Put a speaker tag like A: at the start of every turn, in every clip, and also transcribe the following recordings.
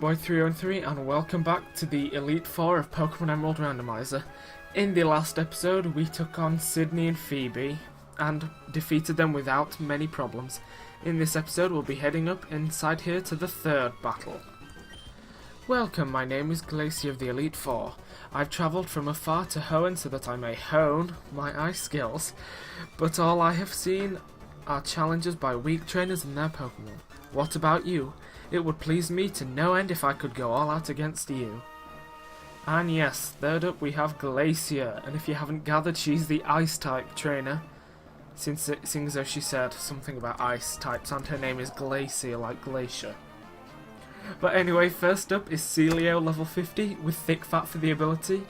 A: Boy303 and welcome back to the Elite Four of Pokemon Emerald Randomizer. In the last episode we took on Sydney and Phoebe and defeated them without many problems. In this episode we'll be heading up inside here to the third battle. Welcome, my name is Glacia of the Elite Four. I've travelled from afar to Hoenn so that I may hone my ice skills, but all I have seen are challenges by weak trainers and their Pokemon. What about you? It would please me to no end if I could go all out against you. And yes, third up we have Glacia, and if you haven't gathered, she's the Ice-type trainer, seeing as though she said something about ice types, and her name is Glacia, like Glacier. But anyway, first up is Celio, level 50, with Thick Fat for the ability,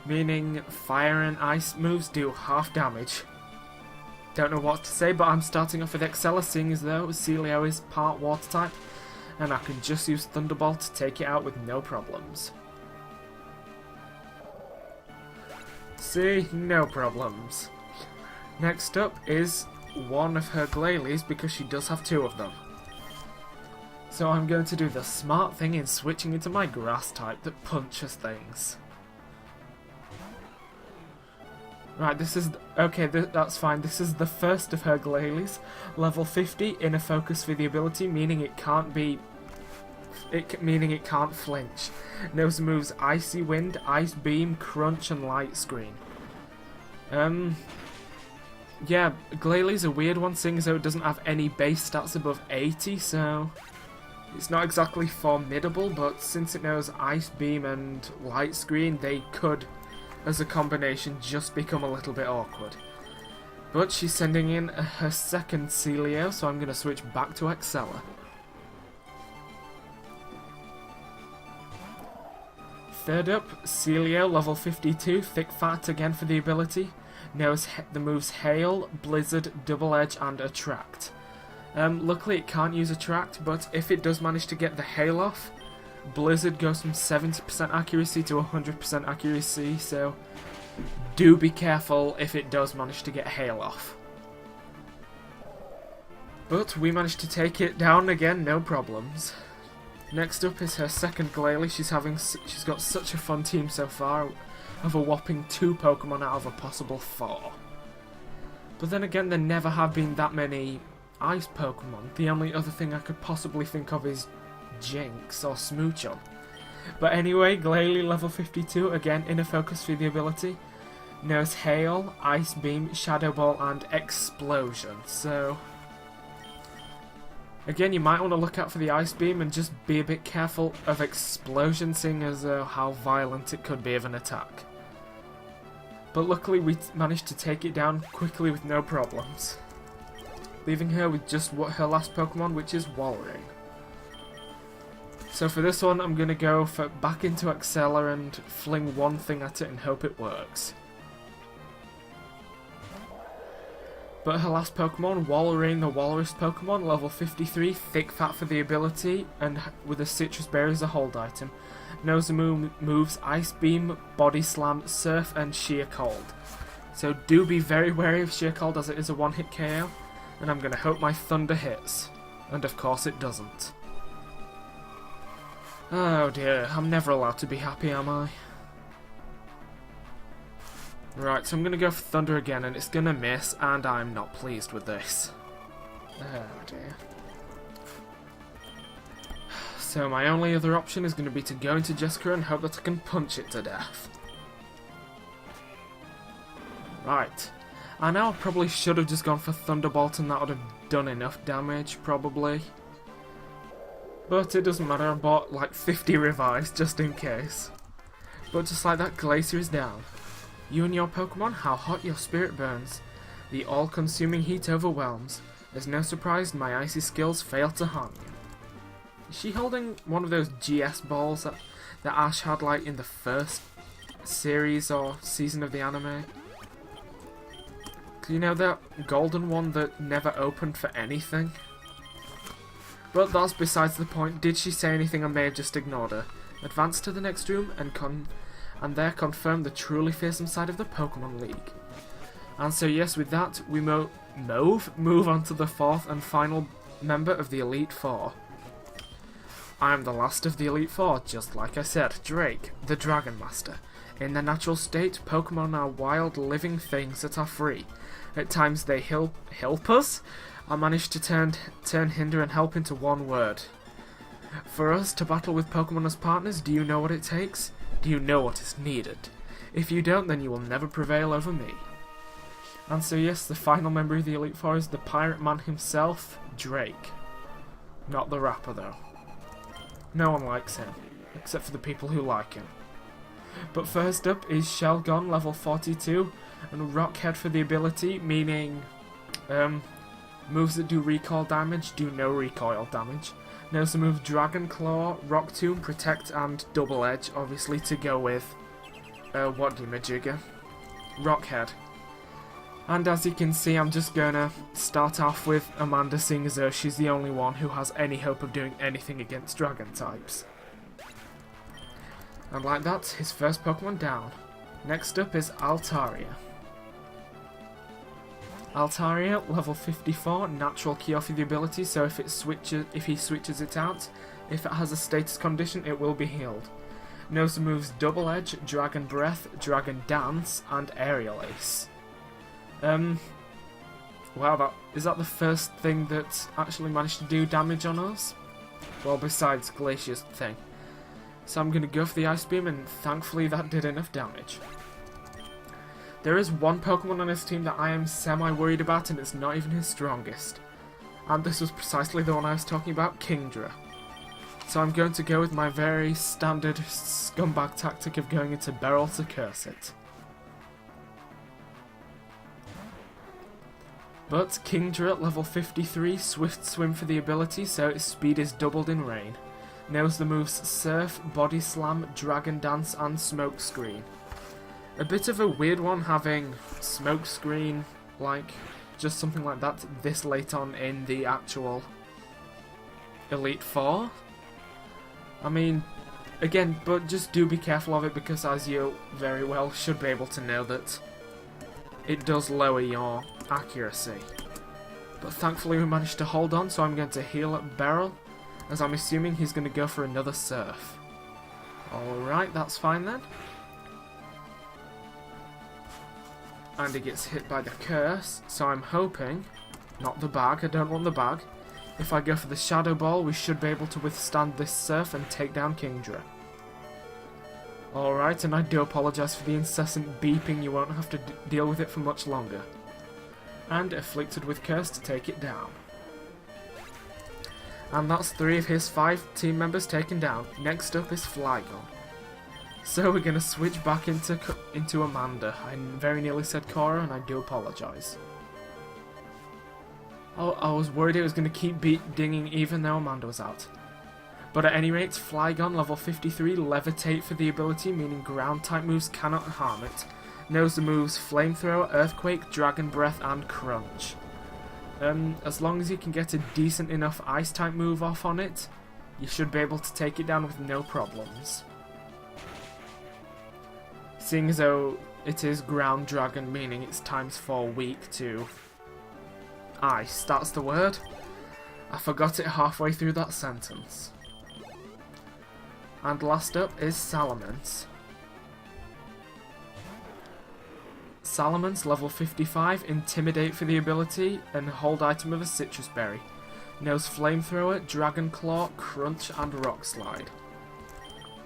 A: meaning fire and ice moves do half damage. Don't know what to say, but I'm starting off with Excella, seeing as though Celio is part water type, and I can just use Thunderbolt to take it out with no problems. See, no problems. Next up is one of her Glalis, because she does have two of them. So I'm going to do the smart thing in switching into my grass type that punches things. Right, this is... okay, that's fine. This is the first of her Glalis. Level 50, inner focus for the ability, meaning it can't be... meaning it can't flinch. Knows the moves Icy Wind, Ice Beam, Crunch, and Light Screen. Yeah, Glalie a weird one, seeing as though it doesn't have any base stats above 80, so... it's not exactly formidable, but since it knows Ice Beam and Light Screen, they could, as a combination, just become a little bit awkward. But she's sending in her second Celio, so I'm going to switch back to Excella. Third up, Celio, level 52, Thick Fat again for the ability. Knows the moves Hail, Blizzard, Double Edge, and Attract. Luckily it can't use Attract, but if it does manage to get the Hail off, Blizzard goes from 70% accuracy to 100% accuracy, so do be careful if it does manage to get Hail off. But we managed to take it down again, no problems. Next up is her second Glalie. She's got such a fun team so far, of a whopping 2 Pokemon out of a possible 4. But then again, there never have been that many ice Pokemon. The only other thing I could possibly think of is Jinx or Smoochum. But anyway, Glalie level 52, again inner focus for the ability. Knows Hail, Ice Beam, Shadow Ball, and Explosion. So again, you might want to look out for the Ice Beam and just be a bit careful of Explosion, seeing as how violent it could be of an attack. But luckily we managed to take it down quickly with no problems, leaving her with just her last Pokemon, which is Walrein. So for this one, I'm going to go back into Excella and fling one thing at it and hope it works. But her last Pokemon, Walrein the Walrus Pokemon, level 53, Thick Fat for the ability, and with a Citrus Berry as a hold item. Knows the moves Ice Beam, Body Slam, Surf, and Sheer Cold. So do be very wary of Sheer Cold, as it is a one-hit KO. And I'm going to hope my Thunder hits. And of course it doesn't. Oh dear, I'm never allowed to be happy, am I? Right, so I'm going to go for Thunder again, and it's going to miss, and I'm not pleased with this. Oh dear. So my only other option is going to be to go into Jessica and hope that I can punch it to death. Right. I know I probably should have just gone for Thunderbolt and that would have done enough damage, probably. But it doesn't matter, I bought like 50 revives just in case. But just like that, Glacier is down. You and your Pokemon, how hot your spirit burns. The all-consuming heat overwhelms. There's no surprise my icy skills fail to harm you. Is she holding one of those GS balls that Ash had like in the first series or season of the anime? You know that golden one that never opened for anything? But that's besides the point. Did she say anything I may have just ignored her? Advance to the next room and there confirm the truly fearsome side of the Pokemon League. And so yes, with that we move on to the fourth and final member of the Elite Four. I am the last of the Elite Four, just like I said, Drake, the Dragon Master. In their natural state, Pokemon are wild, living things that are free. At times they help us. I managed to turn hinder and help into one word. For us to battle with Pokemon as partners, do you know what it takes? Do you know what is needed? If you don't, then you will never prevail over me. And so yes, the final member of the Elite Four is the pirate man himself, Drake. Not the rapper though. No one likes him, except for the people who like him. But first up is Shelgon, level 42, and Rockhead for the ability, meaning moves that do recoil damage do no recoil damage. Knows the move Dragon Claw, Rock Tomb, Protect, and Double Edge, obviously to go with what Majigger? Rockhead. And as you can see, I'm just gonna start off with Amanda, seeing as though she's the only one who has any hope of doing anything against dragon types. And like that, his first Pokemon down. Next up is Altaria. Altaria, level 54, natural cure for the ability, so if he switches it out, if it has a status condition, it will be healed. Knows the moves Double Edge, Dragon Breath, Dragon Dance, and Aerial Ace. Wow, is that the first thing that actually managed to do damage on us? Well, besides Glacia's thing. So I'm going to go for the Ice Beam, and thankfully that did enough damage. There is one Pokemon on his team that I am semi-worried about, and it's not even his strongest. And this was precisely the one I was talking about, Kingdra. So I'm going to go with my very standard scumbag tactic of going into Beryl to curse it. But Kingdra, level 53, Swift Swim for the ability, so its speed is doubled in rain. Knows the moves Surf, Body Slam, Dragon Dance, and Smoke Screen. A bit of a weird one having Smoke Screen, like, just something like that this late on in the actual Elite Four. I mean, again, but just do be careful of it, because as you very well should be able to know that it does lower your accuracy. But thankfully we managed to hold on, so I'm going to heal up Beryl, as I'm assuming he's going to go for another Surf. Alright, that's fine then. And he gets hit by the curse, so I'm hoping, not the bag, I don't want the bag. If I go for the Shadow Ball, we should be able to withstand this Surf and take down Kingdra. Alright, and I do apologise for the incessant beeping, you won't have to deal with it for much longer. And Afflicted with Curse to take it down. And that's 3 of his 5 team members taken down. Next up is Flygon. So we're going to switch back into Amanda. I very nearly said Cora, and I do apologise. Oh, I was worried it was going to keep dinging even though Amanda was out. But at any rate, Flygon, level 53, Levitate for the ability, meaning ground type moves cannot harm it. Knows the moves Flamethrower, Earthquake, Dragon Breath, and Crunch. As long as you can get a decent enough ice type move off on it, you should be able to take it down with no problems. Seeing as though it is ground dragon, meaning it's ×4 weak to ice, that's the word. I forgot it halfway through that sentence. And last up is Salamence. Salamence, level 55, Intimidate for the ability, and hold item of a Citrus Berry. Knows Flamethrower, Dragon Claw, Crunch, and Rock Slide.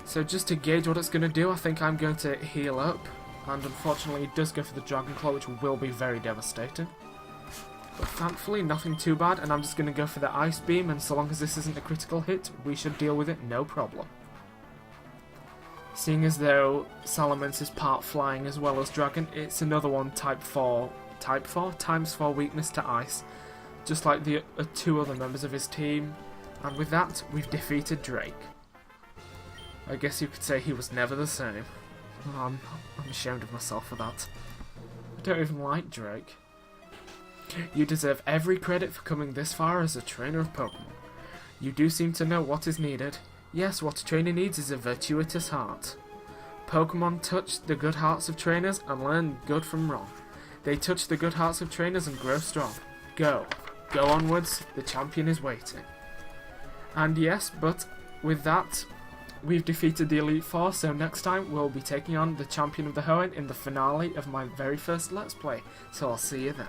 A: So just to gauge what it's going to do, I think I'm going to heal up, and unfortunately it does go for the Dragon Claw, which will be very devastating. But thankfully nothing too bad, and I'm just going to go for the Ice Beam, and so long as this isn't a critical hit, we should deal with it no problem. Seeing as though Salamence is part flying as well as dragon, it's another one type 4 ×4 weakness to ice, just like the 2 other members of his team, and with that we've defeated Drake. I guess you could say he was never the same. Oh, I'm ashamed of myself for that. I don't even like Drake. You deserve every credit for coming this far as a trainer of Pokemon. You do seem to know what is needed. Yes, what a trainer needs is a virtuous heart. Pokemon touch the good hearts of trainers and learn good from wrong. They touch the good hearts of trainers and grow strong. Go. Go onwards, the champion is waiting. And yes, but with that, we've defeated the Elite Four, so next time we'll be taking on the Champion of the Hoenn in the finale of my very first Let's Play. So I'll see you then.